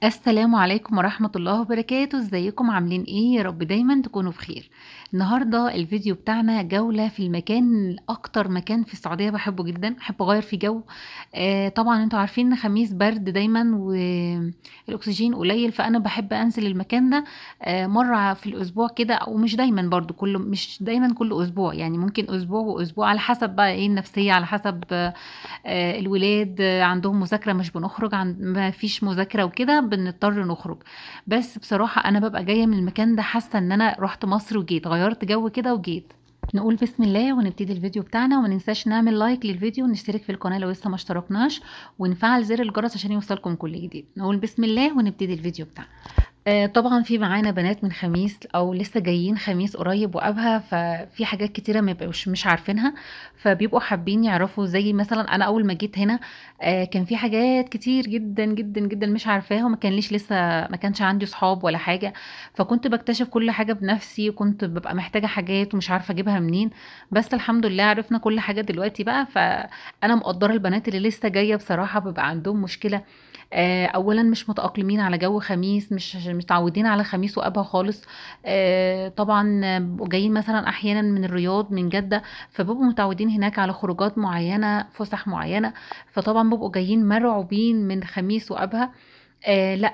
السلام عليكم ورحمة الله وبركاته. ازيكم عاملين ايه؟ يا رب دايما تكونوا بخير. النهاردة الفيديو بتاعنا جولة في المكان، اكتر مكان في السعودية بحبه جدا، بحب اغير فيه جو. طبعا انتوا عارفين ان خميس برد دايما والاكسجين قليل، فانا بحب انزل المكان ده مرة في الاسبوع كده، او مش دايما برضو، مش دايما كل اسبوع، يعني ممكن اسبوع واسبوع على حسب بقى ايه النفسية، على حسب الولاد عندهم مذاكرة مش بنخرج، ما فيش مذاكرة وكده بنضطر نخرج. بس بصراحة أنا ببقى جاية من المكان ده حاسة إن أنا رحت مصر وجيت، غيرت جو كده وجيت. نقول بسم الله ونبتدي الفيديو بتاعنا، وما ننساش نعمل لايك للفيديو ونشترك في القناة لو لسه ما اشتركناش، ونفعل زر الجرس عشان يوصلكم كل جديد. نقول بسم الله ونبتدي الفيديو بتاعنا. طبعا في معانا بنات من خميس او لسه جايين خميس قريب وابها، ففي حاجات كتيره ما بيبقوش مش عارفينها، فبيبقوا حابين يعرفوا. زي مثلا انا اول ما جيت هنا كان في حاجات كتير جدا جدا جدا مش عارفاها، وما كانليش لسه، ما كانش عندي صحاب ولا حاجه، فكنت بكتشف كل حاجه بنفسي، وكنت ببقى محتاجه حاجات ومش عارفه اجيبها منين. بس الحمد لله عرفنا كل حاجه دلوقتي بقى، فانا مقدره البنات اللي لسه جايه، بصراحه بيبقى عندهم مشكله. اولا مش متأقلمين على جو خميس، مش متعودين على خميس وابها خالص. طبعا بيبقوا جايين مثلا احيانا من الرياض من جدة، فبيبقوا متعودين هناك على خروجات معينة، فسح معينة، فطبعا بيبقوا جايين مرعوبين من خميس وابها. لا،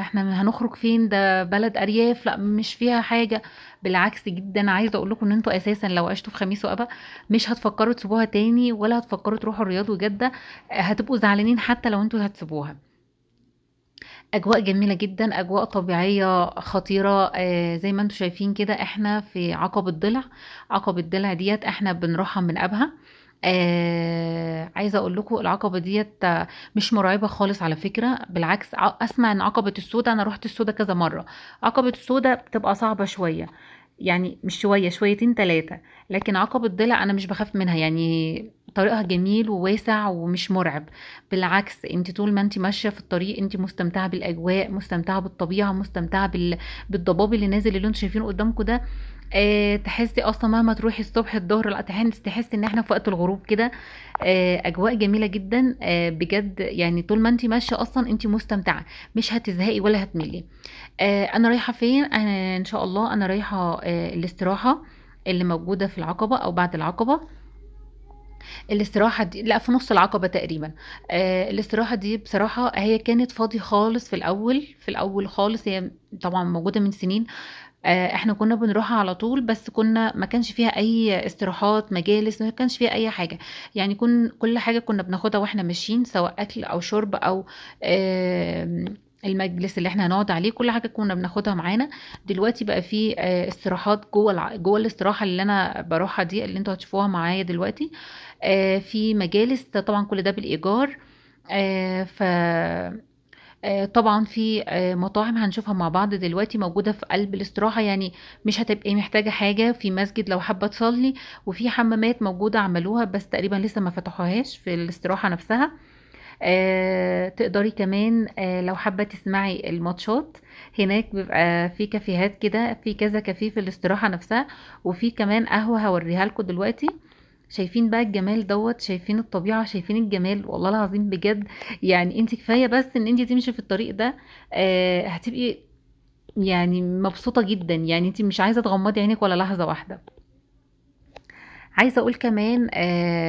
احنا هنخرج فين؟ ده بلد ارياف، لا مش فيها حاجة. بالعكس جدا، عايزه اقول لكم ان انتوا اساسا لو عشتوا في خميس وابها مش هتفكروا تسيبوها تاني، ولا هتفكروا تروحوا الرياض وجدة. هتبقوا زعلانين حتى لو انتوا هتسيبوها. اجواء جميله جدا، اجواء طبيعيه خطيره. زي ما انتم شايفين كده، احنا في عقبه الضلع. عقبه الضلع ديت احنا بنروحها من ابها. عايزه اقول لكم العقبه ديت مش مرعبه خالص على فكره، بالعكس. اسمع ان عقبه السوده، انا رحت السوده كذا مره، عقبه السوده بتبقى صعبه شويه، يعني مش شويه، شويتين ثلاثه. لكن عقبه الضلع انا مش بخاف منها، يعني طريقها جميل وواسع ومش مرعب. بالعكس، انت طول ما انت ماشيه في الطريق انت مستمتعه بالاجواء، مستمتعه بالطبيعه، مستمتعه بالضباب اللي نازل اللي انتوا شايفينه قدامكم ده. تحسي اصلا مهما تروحي الصبح الظهر، لا تحسي ان احنا في وقت الغروب كده. اجواء جميله جدا بجد، يعني طول ما انت ماشيه اصلا انت مستمتعه، مش هتزهقي ولا هتملي. انا رايحه فين؟ ان شاء الله انا رايحه الاستراحه اللي موجوده في العقبه او بعد العقبه. الاستراحة دي لا، في نص العقبة تقريبا. الاستراحة دي بصراحة هي كانت فاضية خالص في الأول، في الأول خالص، هي طبعا موجودة من سنين. احنا كنا بنروحها على طول، بس كنا ما كانش فيها أي استراحات، مجالس ما كانش فيها أي حاجة. يعني كل حاجة كنا بناخدها واحنا ماشيين، سواء أكل أو شرب أو آه المجلس اللي احنا هنقعد عليه، كل حاجة كنا بناخدها معانا. دلوقتي بقى في استراحات جوه جوه الاستراحة اللي انا بروحها دي، اللي انتوا هتشوفوها معايا دلوقتي. في مجالس، طبعا كل ده بالإيجار. ف طبعا في مطاعم هنشوفها مع بعض دلوقتي موجودة في قلب الاستراحة، يعني مش هتبقي محتاجة حاجة. في مسجد لو حابة تصلي، وفي حمامات موجودة عملوها بس تقريبا لسه ما فتحوهاش في الاستراحة نفسها. تقدري كمان لو حابة تسمعي الماتشات، هناك بيبقى في كافيهات كده، في كذا كافيه في الاستراحة نفسها، وفي كمان قهوة هوريها لكم دلوقتي. شايفين بقى الجمال دوت؟ شايفين الطبيعة؟ شايفين الجمال؟ والله العظيم بجد، يعني انت كفاية بس ان انت تمشي في الطريق ده هتبقي يعني مبسوطة جدا، يعني انت مش عايزة تغمضي عينك ولا لحظة واحدة. عايزة اقول كمان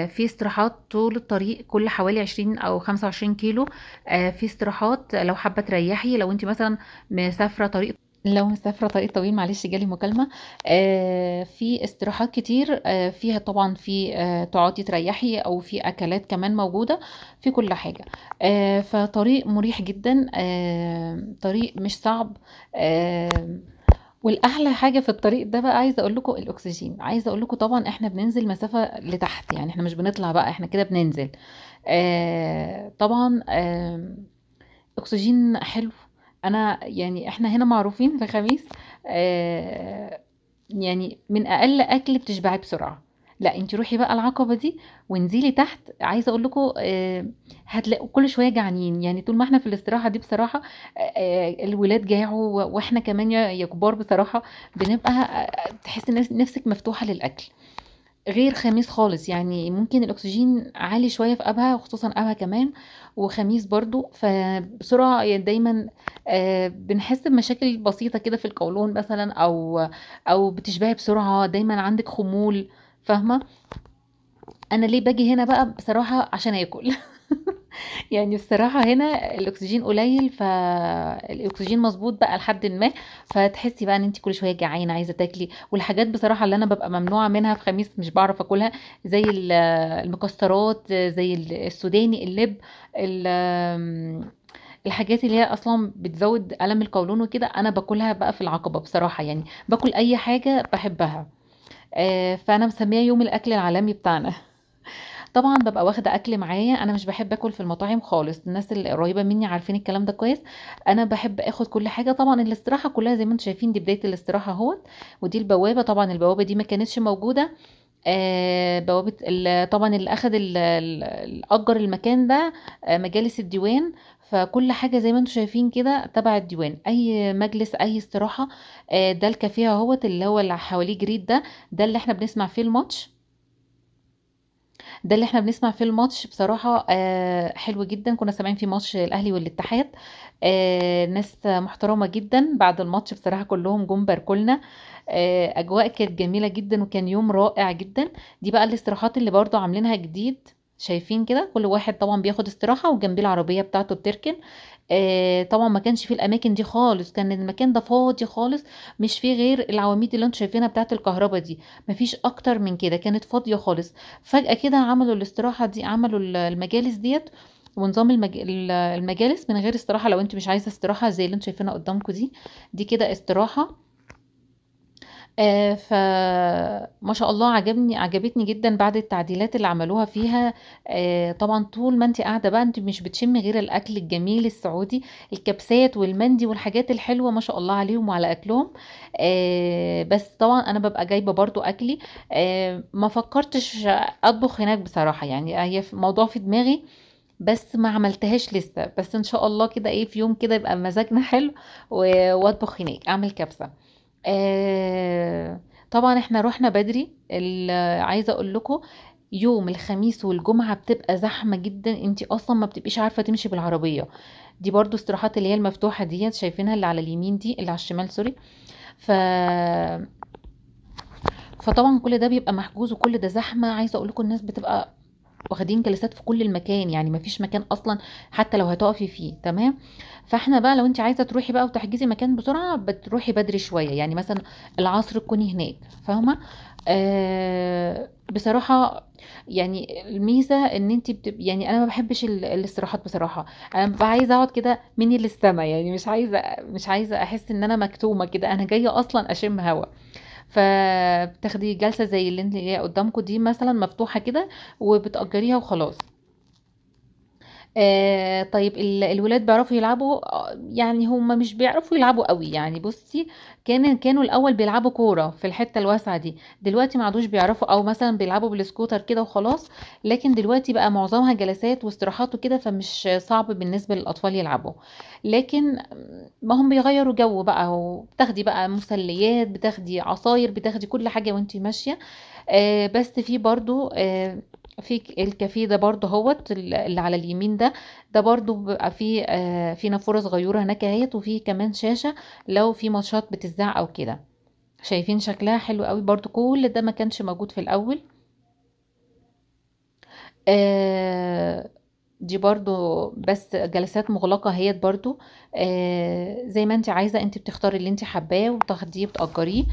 في استراحات طول الطريق، كل حوالي 20 او 25 كيلو في استراحات لو حابة تريحي، لو انت مثلا مسافرة طريق، لو مسافرة طريق طويل. معلش جالي مكالمة. في استراحات كتير فيها طبعا، في تقعدي تريحي، او في اكلات كمان موجودة في كل حاجة. فطريق مريح جدا، طريق مش صعب. آه والاحلى حاجه في الطريق ده بقى، عايزه اقول لكم الاكسجين. عايزه اقول لكم طبعا احنا بننزل مسافه لتحت، يعني احنا مش بنطلع بقى، احنا كده بننزل. طبعا اكسجين حلو. انا يعني احنا هنا معروفين في خميس آه يعني من اقل اكل بتشبعي بسرعه. لا انت روحي بقى العقبه دي وانزلي تحت، عايزه اقول لكم هتلاقوا كل شويه جعانين، يعني طول ما احنا في الاستراحه دي بصراحه الولاد جاعوا، واحنا كمان يا كبار بصراحه بنبقى تحس ان نفسك مفتوحه للاكل. غير خميس خالص، يعني ممكن الاكسجين عالي شويه في ابها، وخصوصا ابها كمان، وخميس برضو، فبسرعه يعني دايما بنحس بمشاكل بسيطة كده في القولون مثلا، او بتشبعي بسرعة، دايما عندك خمول، فاهمة؟ انا ليه باجي هنا بقى بصراحة؟ عشان اكل. يعني بصراحة هنا الأكسجين قليل، فالأكسجين مظبوط بقى لحد ما، فتحسي بقى ان انت كل شوية جعانة عايزة تاكلي. والحاجات بصراحة اللي انا ببقى ممنوعة منها في خميس مش بعرف اكلها، زي المكسرات، زي السوداني، اللب، الحاجات اللي هي اصلا بتزود ألم القولون وكده، انا باكلها بقى في العقبة بصراحة. يعني باكل اي حاجة بحبها. فانا مسميه يوم الاكل العالمي بتاعنا. طبعا ببقى واخده اكل معايا، انا مش بحب اكل في المطاعم خالص، الناس اللي قريبه مني عارفين الكلام ده كويس. انا بحب اخد كل حاجه. طبعا الاستراحه كلها زي ما انتم شايفين، دي بدايه الاستراحه اهوت، ودي البوابه. طبعا البوابه دي ما كانتش موجوده. بوابه طبعا اللي اخد اجر المكان ده مجالس الديوان. فكل حاجه زي ما انتم شايفين كده تبع الديوان، اي مجلس، اي استراحه. ده الكافيه اهوت اللي هو اللي حواليه جريد ده، ده اللي احنا بنسمع فيه الماتش. ده اللي احنا بنسمع فيه الماتش بصراحة. حلو جدا، كنا سامعين فيه ماتش الأهلي والاتحاد. ناس محترمة جدا. بعد الماتش بصراحة كلهم جم باركولنا. أجواء كانت جميلة جدا، وكان يوم رائع جدا. دي بقى الاستراحات اللي برضو عاملينها جديد. شايفين كده كل واحد طبعا بياخد استراحة، وجنبيه العربية بتاعته بتركن. طبعا ما كانش فيه الأماكن دي خالص، كان المكان ده فاضي خالص. مش فيه غير العواميد اللي انتوا شايفينها بتاعت الكهرباء دي، مفيش أكتر من كده، كانت فاضية خالص. فجأة كده عملوا الاستراحة دي، عملوا المجالس ديت، ونظام المجالس من غير استراحة. لو انت مش عايزة استراحة زي اللي انت شايفينها قدامكم دي، دي كده استراحة. فما شاء الله عجبتني جدا بعد التعديلات اللي عملوها فيها. طبعا طول ما انت قاعده بقى انت مش بتشمي غير الاكل الجميل السعودي، الكبسات والمندي والحاجات الحلوه، ما شاء الله عليهم وعلى اكلهم. بس طبعا انا ببقى جايبه برضو اكلي. ما فكرتش اطبخ هناك بصراحه، يعني هي موضوع في دماغي، بس ما عملتهاش لسه. بس ان شاء الله كده ايه، في يوم كده يبقى مزاجنا حلو واطبخ هناك، اعمل كبسه. طبعا احنا رحنا بدري. عايزه اقول لكم، يوم الخميس والجمعه بتبقى زحمه جدا، انتي اصلا ما بتبقيش عارفه تمشي بالعربيه. دي برضو استراحات اللي هي المفتوحه ديت، شايفينها اللي على اليمين دي، اللي على الشمال سوري. ف فطبعا كل ده بيبقى محجوز، وكل ده زحمه. عايزه اقول لكم الناس بتبقى واخدين جلسات في كل المكان، يعني مفيش مكان اصلا حتى لو هتقفي فيه. تمام. فاحنا بقى لو انت عايزه تروحي بقى وتحجزي مكان بسرعه، بتروحي بدري شويه، يعني مثلا العصر تكوني هناك، فاهمه؟ بصراحه يعني الميزه ان انت يعني انا ما بحبش الاستراحات بصراحه. انا ببقى عايزه اقعد كده مني للسما، يعني مش عايزه احس ان انا مكتومه كده، انا جايه اصلا اشم هوا. فبتاخدي جلسة زي اللي انت هي قدامكم دي مثلا مفتوحة كده، وبتأجريها وخلاص. طيب الولاد بيعرفوا يلعبوا؟ يعني هم مش بيعرفوا يلعبوا قوي. يعني بصي، كانوا الاول بيلعبوا كوره في الحته الواسعه دي، دلوقتي ما عادوش بيعرفوا، او مثلا بيلعبوا بالسكوتر كده وخلاص. لكن دلوقتي بقى معظمها جلسات واستراحات وكده، فمش صعب بالنسبه للاطفال يلعبوا. لكن ما هم بيغيروا جو بقى، وبتاخدي بقى مسليات، بتاخدي عصاير، بتاخدي كل حاجه وانتي ماشيه. بس في برضو في الكافيه ده برضو هوت اللي على اليمين ده، ده برضو بيبقى فيه في نافورة صغيرة هناك اهيت، وفي كمان شاشة لو في ماتشات بتذاع او كده. شايفين شكلها حلو قوي برضو، كل ده ما كانش موجود في الاول. آه، دي برضو بس جلسات مغلقة هي برضو. زي ما انت عايزة، انت بتختاري اللي انت حباه وبتاخديه بتأجريه.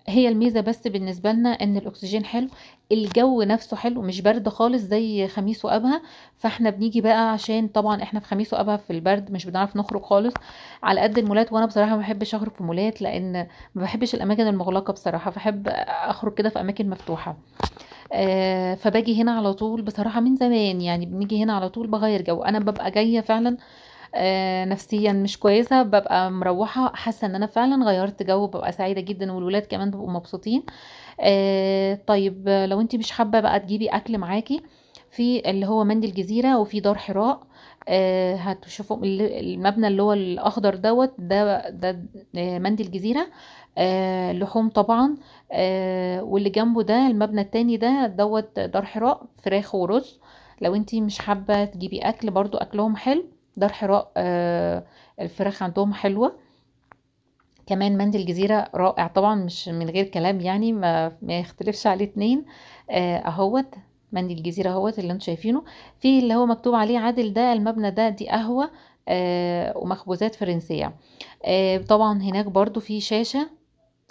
هي الميزة بس بالنسبة لنا ان الاكسجين حلو، الجو نفسه حلو، مش برد خالص زي خميس وابها. فاحنا بنيجي بقى عشان طبعا احنا في خميس وابها في البرد مش بنعرف نخرج خالص على قد المولات. وانا بصراحة ما بحبش اخرج في مولات، لان ما بحبش الاماكن المغلقة بصراحة، بحب اخرج كده في اماكن مفتوحة. فباجي هنا على طول بصراحة من زمان، يعني بنيجي هنا على طول بغير جو. انا ببقى جاية فعلا نفسيا مش كويسة، ببقى مروحة حاسة ان انا فعلا غيرت جو، ببقى سعيدة جدا، والولاد كمان بيبقوا مبسوطين. طيب لو انت مش حابة بقى تجيبي اكل معاكي، في اللي هو مندي الجزيرة وفي دار حراء. هتشوفوا المبنى اللي هو الاخضر دوت، ده مندي الجزيرة. لحوم طبعا. واللي جنبه ده المبنى التاني ده دوت دار حراء، فراخ ورز. لو انتي مش حابة تجيبي اكل، برضو اكلهم حلو. دار حراء الفراخ عندهم حلوة. كمان مندي الجزيرة رائع طبعا، مش من غير كلام يعني، ما يختلفش عليه اتنين. اهوت مندي الجزيرة اهوت اللي انتوا شايفينه، في اللي هو مكتوب عليه عادل ده المبنى ده، دي قهوة ومخبوزات فرنسية. طبعا هناك برضو في شاشة،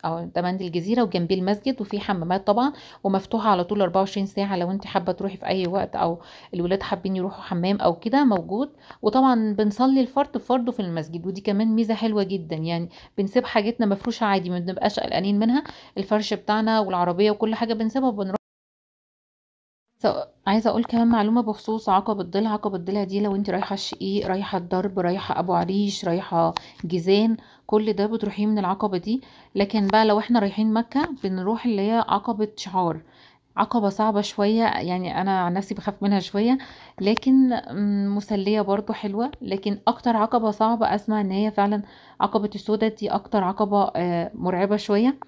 اه ده مندي الجزيرة، وجنبيه المسجد، وفي حمامات طبعا، ومفتوحة على طول 24 ساعة لو انت حابة تروحي في اي وقت، او الولاد حابين يروحوا حمام او كده موجود. وطبعا بنصلي الفرض فرضه في المسجد، ودي كمان ميزة حلوة جدا يعني. بنسيب حاجتنا مفروشة عادي، ما بنبقاش قلقانين منها، الفرش بتاعنا والعربية وكل حاجة بنسيبها وبنروح. عايزه اقول كمان معلومه بخصوص عقبة الضلع. عقبة الضلع دي لو انت رايحه الشقيق، رايحه الضرب، رايحه ابو عريش، رايحه جيزان، كل ده بتروحيه من العقبة دي. لكن بقى لو احنا رايحين مكة بنروح اللي هي عقبة شعار. عقبة صعبة شوية يعني، انا عن نفسي بخاف منها شوية، لكن مسلية برضو حلوة. لكن اكتر عقبة صعبة اسمع ان هي فعلا عقبة السوداء، دي اكتر عقبة مرعبة شوية.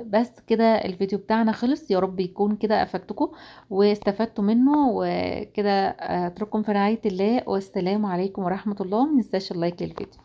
بس كده الفيديو بتاعنا خلص، يا رب يكون كده افدتكم واستفدتوا منه وكده. اترككم في رعاية الله، والسلام عليكم ورحمة الله. مننساش اللايك للفيديو.